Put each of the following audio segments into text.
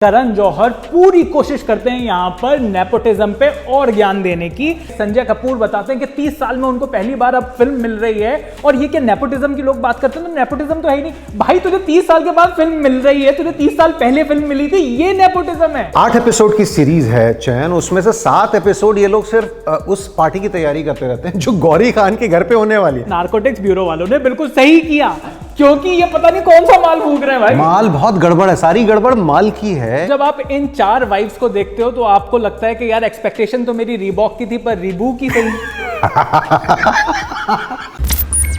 करण जौहर पूरी कोशिश करते हैं यहाँ पर नेपोटिज्म पे और ज्ञान देने की। संजय कपूर बताते हैं कि 30 साल में उनको पहली बार अब फिल्म मिल रही है। और ये क्या नेपोटिज्म की लोग बात करते हैं, तो नेपोटिज्म तो है ही नहीं भाई। तुझे 30 साल के बाद फिल्म मिल रही है, तुझे 30 साल पहले फिल्म मिली थी, ये नेपोटिज्म है। 8 एपिसोड की सीरीज है चैन, उसमें से 7 एपिसोड ये लोग सिर्फ उस पार्टी की तैयारी करते रहते हैं जो गौरी खान के घर पे होने वाली है। नारकोटिक्स ब्यूरो वालों ने बिल्कुल सही किया, क्योंकि ये पता नहीं कौन सा माल फूक रहे हैं भाई। माल बहुत गड़बड़ है, सारी गड़बड़ माल की है। जब आप इन 4 वाइफ्स को देखते हो तो आपको लगता है कि यार एक्सपेक्टेशन तो मेरी रीबॉक की थी, पर रीबू की सही।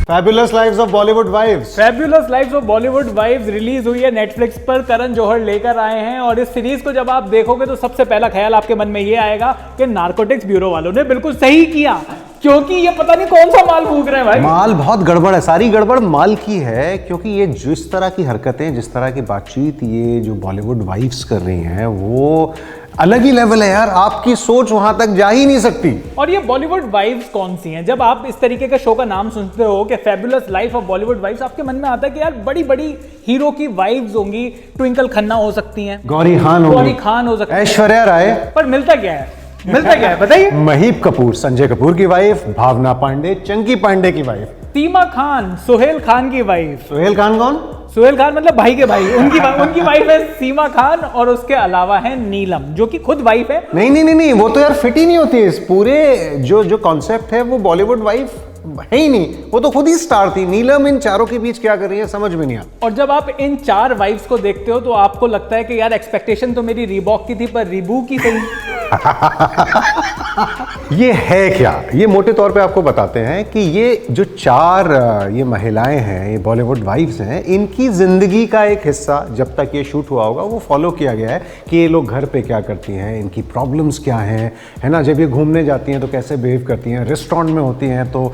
Fabulous lives of Bollywood wives. Fabulous lives of Bollywood wives release हुई है नेटफ्लिक्स पर। करण जौहर लेकर आए हैं और इस सीरीज को जब आप देखोगे तो सबसे पहला ख्याल आपके मन में ये आएगा कि नारकोटिक्स ब्यूरो वालों ने बिल्कुल सही किया, क्योंकि ये पता नहीं कौन सा माल फूक रहे हैं भाई। माल बहुत गड़बड़ है, सारी गड़बड़ माल की है। क्योंकि ये जिस तरह की हरकतें, जिस तरह की बातचीत ये जो बॉलीवुड वाइव्स कर रही हैं वो अलग ही लेवल है यार। आपकी सोच वहां तक जा ही नहीं सकती। और ये बॉलीवुड वाइव्स कौन सी हैं? जब आप इस तरीके का शो का नाम सुनते हो कि fabulous life of Bollywood wives, आपके मन में आता है कि यार बड़ी बड़ी हीरो की वाइव्स होंगी। ट्विंकल खन्ना हो सकती हैं, गौरी खान हो सकती है, ऐश्वर्या राय। पर मिलता क्या है? बताइए। महीप कपूर, संजय कपूर की वाइफ। भावना पांडे, चंकी पांडे की वाइफ। सीमा खान, सोहेल खान की वाइफ। सोहेल खान कौन? सोहेल खान मतलब भाई के भाई। उनकी वाइफ है सीमा खान, और उसके अलावा है नीलम, जो कि खुद वाइफ है। नहीं, वो तो यार फिट ही नहीं होती इस पूरे जो कॉन्सेप्ट है। वो बॉलीवुड वाइफ है ही नहीं, वो तो खुद ही स्टार थी। नीलम इन चारों के बीच क्या कर रही है समझ में नहीं आता। और जब आप इन 4 वाइफ्स को देखते हो तो आपको लगता है कि यार एक्सपेक्टेशन तो मेरी रीबॉक की थी, पर रीबू की सही। ये है क्या? ये मोटे तौर पे आपको बताते हैं कि ये जो 4 ये महिलाएं हैं, ये बॉलीवुड वाइफ्स हैं, इनकी जिंदगी का एक हिस्सा जब तक ये शूट हुआ होगा वो फॉलो किया गया है कि ये लोग घर पे क्या करती हैं, इनकी प्रॉब्लम्स क्या हैं, है ना। जब ये घूमने जाती हैं तो कैसे बिहेव करती हैं, रेस्टोरेंट में होती हैं तो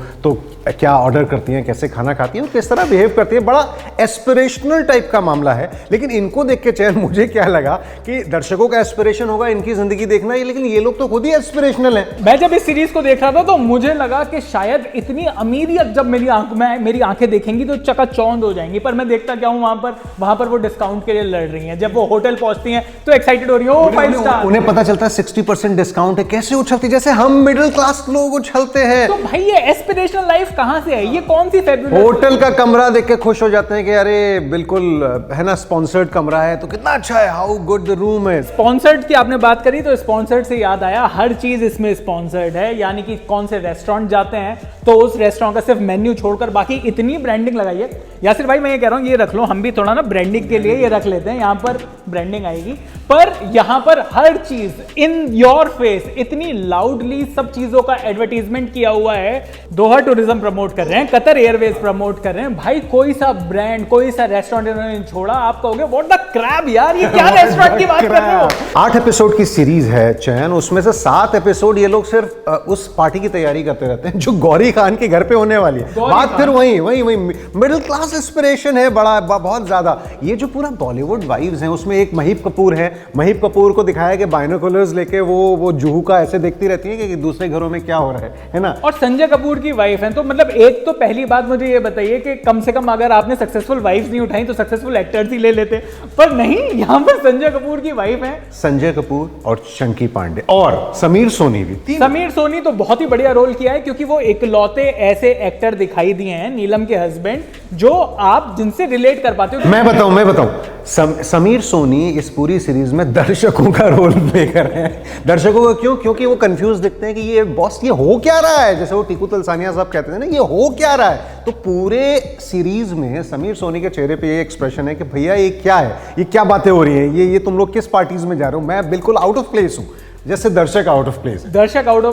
क्या ऑर्डर करती हैं, कैसे खाना खाती हैं, किस तरह बिहेव करती हैं। बड़ा एस्पिरेशनल टाइप का मामला है। लेकिन इनको देख के चैन मुझे क्या लगा कि दर्शकों का एस्पिरेशन होगा इनकी जिंदगी देखना, लेकिन ये लोग तो खुद ही एस्पिरेशनल हैं। मैं जब इस सीरीज को देख रहा था तो मुझे लगा कि शायद इतनी अमीरियत जब मेरी आंखें देखेंगी तो चकाचौंध हो जाएंगी। पर मैं देखता क्या हूं, वहां पर वो डिस्काउंट के लिए लड़ रही हैं। जब वो होटल पहुंचती हैं तो एक्साइटेड हो रही हैं, 5 स्टार। उन्हें पता चलता है 60% डिस्काउंट है, कैसे उछलती जैसे हम मिडिल क्लास लोग उछलते हैं। तो भाई ये एस्पिरेशनल लाइफ कहां से है? ये कौन सी फैबुलस? होटल का कमरा देख के खुश हो जाते हैं कि अरे बिल्कुल है ना, स्पॉन्सर्ड कमरा है तो कितना अच्छा है, हाउ गुड द रूम है। स्पॉन्सर्ड की आपने बात करी तो स्पॉन्सर्ड से याद आया, हर चीज इसमें स्पॉन्सर्ड है। यानी कि कौन से रेस्टोरेंट जाते हैं तो उस रेस्टोरेंट का सिर्फ मेन्यू छोड़कर बाकी इतनी ब्रांडिंग लगाई है। यासिर भाई मैं ये कह रहा हूं, ये रख लो, हम भी थोड़ा ना ब्रांडिंग के लिए ये रख लेते हैं, यहां पर ब्रांडिंग आएगी। पर यहां पर हर चीज इन योर फेस, इतनी लाउडली सब चीजों का एडवर्टीजमेंट किया हुआ है। दोहा टूरिज्म प्रमोट कर रहे हैं, कतर एयरवेज प्रमोट कर रहे हैं। भाई कोई सा ब्रांड, कोई सा रेस्टोरेंट इन्होंने छोड़ा, आप कहोगे व्हाट द क्रैब यार, ये क्या रेस्टोरेंट की बात कर रहे हो? 8 एपिसोड की सीरीज है चैन, उसमें से 7 एपिसोड ये लोग सिर्फ उस पार्टी की तैयारी करते रहते हैं जो गौरी खान के घर पे होने वाली है। बात फिर वही मिडिल क्लास एस्पिरेशन है बहुत ज्यादा। ये जो पूरा बॉलीवुड वाइव्स हैं उसमें एक महीप कपूर है। महीप कपूर को दिखाया कि बाइनोकुलर्स लेके वो जुहू का ऐसे देखती रहती है कि दूसरे घरों में क्या हो रहा है ना। और संजय कपूर की वाइफ है, तो मतलब एक तो पहली बात मुझे ये बताइए कि कम से कम अगर आपने सक्सेसफुल वाइफ्स नहीं उठाई तो सक्सेसफुल एक्टर्स ही ले लेते, पर नहीं, यहाँ पर संजय कपूर की वाइफ है। संजय कपूर और चंकी पांडे और समीर सोनी भी। समीर सोनी तो बहुत ही बढ़िया रोल किया है, क्योंकि वो इकलौते ऐसे एक्टर दिखाई दिए हैं नीलम के हस्बैंड जो आप जिनसे रिलेट कर पाते हो। मैं बताऊं समीर सोनी इस पूरी सीरीज में दर्शकों का रोल प्ले कर रहे हैं। दर्शकों का क्यों? क्योंकि वो कंफ्यूज दिखते हैं कि ये बॉस ये हो क्या रहा है। जैसे वो टीकू तलसानिया साहब कहते थे ना, ये हो क्या रहा है। तो पूरे सीरीज में समीर सोनी के चेहरे पे ये एक्सप्रेशन है कि भैया ये क्या है, ये क्या बातें हो रही हैं, ये तुम लोग किस पार्टीज में जा रहे हो, मैं बिल्कुल आउट ऑफ प्लेस हूँ। जैसे दर्शक आउट ऑफ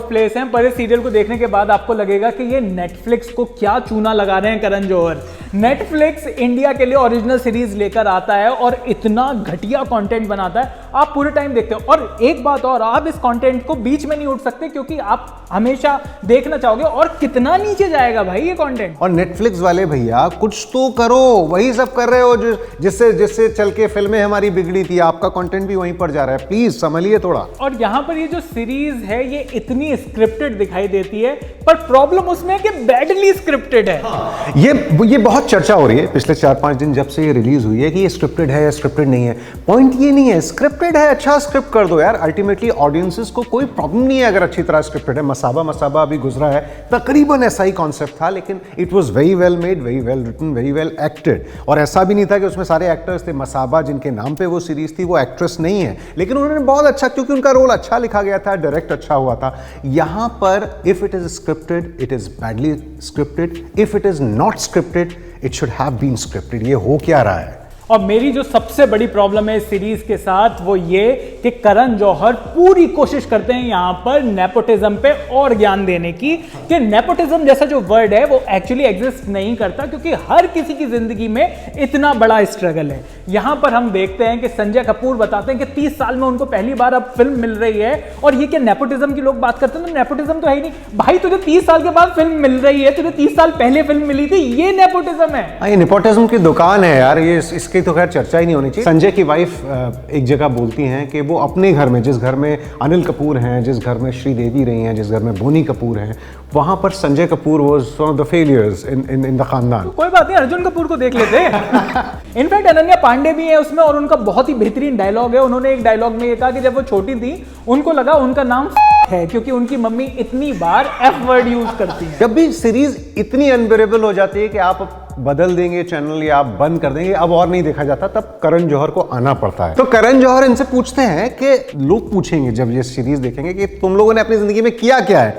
प्लेस हैं। पर इस सीरियल को देखने के बाद आपको लगेगा कि ये नेटफ्लिक्स को क्या चूना लगा रहे हैं करण जौहर। नेटफ्लिक्स इंडिया के लिए ओरिजिनल सीरीज लेकर आता है और इतना घटिया कंटेंट बनाता है, आप पूरे टाइम देखते हो। और एक बात और, आप इस कंटेंट को बीच में नहीं उठ सकते, क्योंकि आप हमेशा देखना चाहोगे और कितना नीचे जाएगा भाई ये कंटेंट। और नेटफ्लिक्स वाले भैया कुछ तो करो, वही सब कर रहे हो जिससे चल के फिल्में हमारी बिगड़ी थी। आपका कंटेंट भी वहीं पर जा रहा है, प्लीज संभलिए थोड़ा। और यहाँ पर ये जो सीरीज है ये इतनी स्क्रिप्टेड दिखाई देती है, पर प्रॉब्लम उसमें है कि बैडली स्क्रिप्टेड है। ये बहुत चर्चा हो रही है पिछले 4-5 दिन जब से ये रिलीज हुई है कि ये स्क्रिप्टेड है या स्क्रिप्टेड नहीं है। पॉइंट ये नहीं है, स्क्रिप्टेड है अच्छा स्क्रिप्ट कर दो यार, अल्टीमेटली ऑडियंसेस को कोई प्रॉब्लम नहीं है अगर अच्छी तरह स्क्रिप्टेड है। मसाबा अभी गुजरा है, तकरीबन ऐसा ही कॉन्सेप्ट था, लेकिन it was very well made, very well written, very well acted. और ऐसा भी नहीं था कि उसमें सारे एक्टर्स थे। मसाबा जिनके नाम पे वो सीरीज थी वो एक्ट्रेस नहीं है, लेकिन उन्होंने बहुत अच्छा, क्योंकि उनका रोल अच्छा लिखा गया था, डायरेक्ट अच्छा हुआ था। यहां पर if it is scripted it is badly scripted, if it is not scripted it should have been scripted. ये हो क्या रहा है? और मेरी जो सबसे बड़ी प्रॉब्लम है इस सीरीज के साथ वो ये कि करण जौहर पूरी कोशिश करते हैं यहां पर नेपोटिज्म पे और ज्ञान देने की, कि नेपोटिज्म जैसा जो वर्ड है वो एक्चुअली एग्जिस्ट नहीं करता, क्योंकि हर किसी की जिंदगी में इतना बड़ा स्ट्रगल है। यहां पर हम देखते हैं कि संजय कपूर बताते हैं कि 30 साल में उनको पहली बार अब फिल्म मिल रही है, और ये कि नेपोटिज्म की लोग बात करते हैं तो नेपोटिज्म तो है ही नहीं भाई। तुझे 30 साल के बाद फिल्म मिल रही है, तुझे 30 साल पहले फिल्म मिली थी, ये नेपोटिज्म है। ये नेपोटिज्म की दुकान है यार, ये इसकी तो खैर चर्चा ही नहीं होनी चाहिए। संजय की वाइफ एक जगह बोलती हैं कि वो अपने घर में, जिस घर में अनिल कपूर हैं, जिस घर में श्रीदेवी रही हैं, जिस घर में बोनी कपूर हैं, वहां पर Sanjay Kapoor was one of the failures in the खानदान। कोई बात नहीं, अर्जुन कपूर को देख लेते इनफैक्ट अनन्या पांडे भी है उसमें, और उनका बहुत ही बेहतरीन डायलॉग है। उन्होंने एक डायलॉग में ये कहा कि जब वो छोटी थी उनको लगा उनका नाम है, क्योंकि उनकी मम्मी इतनी बार एफ वर्ड यूज करती है। जब भी सीरीज इतनी अनबेरेबल हो जाती है कि आप बदल देंगे चैनल या आप बंद कर देंगे, अब और नहीं देखा जाता, तब करण जौहर को आना पड़ता है। तो करण जौहर इनसे पूछते हैं कि लोग पूछेंगे जब ये सीरीज देखेंगे कि तुम लोगों ने अपनी जिंदगी में किया क्या है,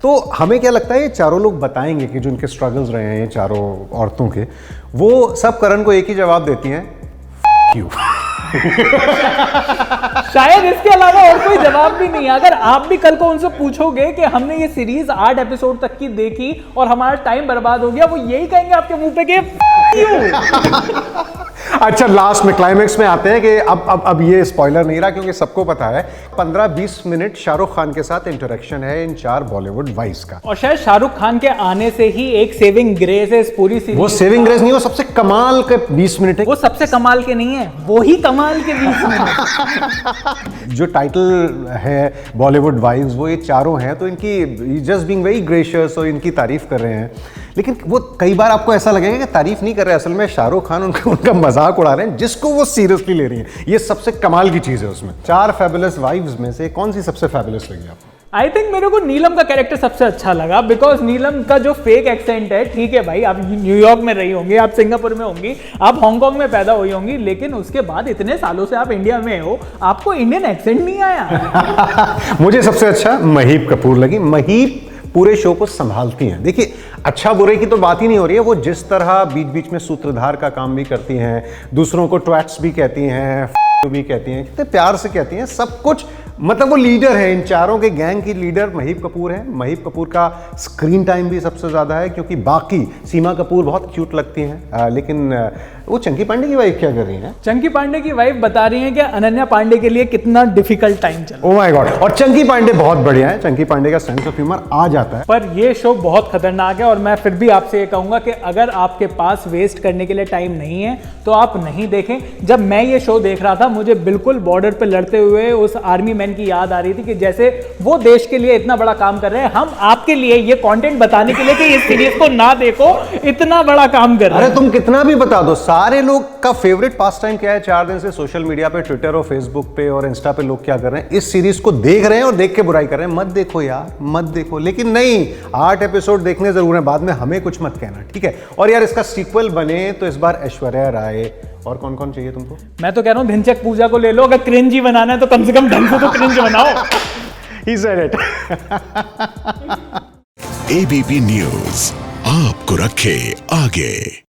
तो हमें क्या लगता है ये चारों लोग बताएंगे कि जो उनके स्ट्रगल्स रहे हैं ये चारों औरतों के, वो सब करण को एक ही जवाब देती हैं, क्यों। शायद इसके अलावा और कोई जवाब भी नहीं है। अगर आप भी कल को उनसे पूछोगे कि हमने ये सीरीज 8 एपिसोड तक की देखी और हमारा टाइम बर्बाद हो गया, वो यही कहेंगे आपके मुंह पे कि अच्छा, लास्ट में क्लाइमेक्स में आते हैं कि अब ये स्पॉइलर नहीं रहा क्योंकि सबको पता है। 15-20 मिनट शाहरुख खान के साथ इंटरेक्शन है इन 4 बॉलीवुड वाइस का, और शायद शाहरुख खान के आने से ही एक सेविंग ग्रेस है इस पूरी सीरीज। वो सेविंग ग्रेस नहीं, वो सबसे कमाल के 20 मिनट है। वो सबसे कमाल के नहीं है, वो ही कमाल के 20 मिनट। जो टाइटल है बॉलीवुड वाइव्स, वो ये चारों हैं, तो इनकी जस्ट बीइंग वेरी ग्रेशियस और इनकी तारीफ कर रहे हैं, लेकिन वो कई बार आपको ऐसा लगेगा कि तारीफ नहीं कर रहे, असल में शाहरुख खान उनका मजाक उड़ा रहे हैं, जिसको वो सीरियसली ले रही हैं। ये सबसे कमाल की चीज है उसमें। 4 फैबुलस वाइव्स में से कौन सी सबसे फैबुलस लगी आपको? आई थिंक मेरे को नीलम का कैरेक्टर सबसे अच्छा लगा, बिकॉज नीलम का जो फेक एक्सेंट है, ठीक है भाई, आप न्यूयॉर्क में रही होंगी, आप सिंगापुर में होंगी, आप हांगकांग में पैदा हुई होंगी, लेकिन उसके बाद इतने सालों से आप इंडिया में हो, आपको इंडियन एक्सेंट नहीं आया। मुझे सबसे अच्छा महीप कपूर लगी। महीप पूरे शो को संभालती हैं। देखिए, अच्छा बुरे की तो बात ही नहीं हो रही है, वो जिस तरह बीच बीच में सूत्रधार का काम भी करती हैं, दूसरों को ट्वैट्स भी कहती हैं, भी कहती हैं, कितने प्यार से कहती हैं, सब कुछ, मतलब वो लीडर है। इन चारों के गैंग की लीडर महीप कपूर है। महीप कपूर का स्क्रीन टाइम भी सबसे ज्यादा है, क्योंकि बाकी सीमा कपूर बहुत क्यूट लगती हैं, लेकिन वो चंकी पांडे की वाइफ क्या कर रही है? चंकी पांडे की वाइफ बता रही है कि अनन्या पांडे के लिए कितना डिफिकल्ट टाइम चला। Oh my God. और चंकी पांडे बहुत बढ़िया है, चंकी पांडे का सेंस ऑफ ह्यूमर आ जाता है। पर ये शो बहुत खतरनाक है, और मैं फिर भी आपसे ये कहूंगा कि अगर आपके पास वेस्ट करने के लिए टाइम नहीं है तो आप नहीं देखें। जब मैं ये शो देख रहा था, मुझे बिल्कुल बॉर्डर पे लड़ते हुए उस आर्मी मैन की याद आ रही थी, कि जैसे वो देश के लिए इतना बड़ा काम कर रहे हैं, हम आपके लिए ये कंटेंट बताने के लिए कि इस सीरीज को ना देखो, इतना बड़ा काम कर रहे हैं। अरे तुम कितना भी बता दो, सारे लोग का फेवरेट पास टाइम क्या है? 4 दिन से सोशल मीडिया पे, ट्विटर और फेसबुक पे और इंस्टा पे लोग क्या कर रहे हैं? इस सीरीज को देख रहे हैं और देख के बुराई कर रहे हैं। मत देखो यार, मत देखो। लेकिन नहीं, 8 एपिसोड देखने जरूर है, बाद में हमें कुछ मत कहना, ठीक है? और यार इसका सीक्वल बने तो इस बार ऐश्वर्या राय और कौन कौन चाहिए तुमको? मैं तो कह रहा हूँ धिनचक पूजा को ले लो, अगर क्रिंज ही बनाना है तो कम से कम ढंग से तो क्रिंज बनाओ। He said it. ABP news आपको रखे आगे।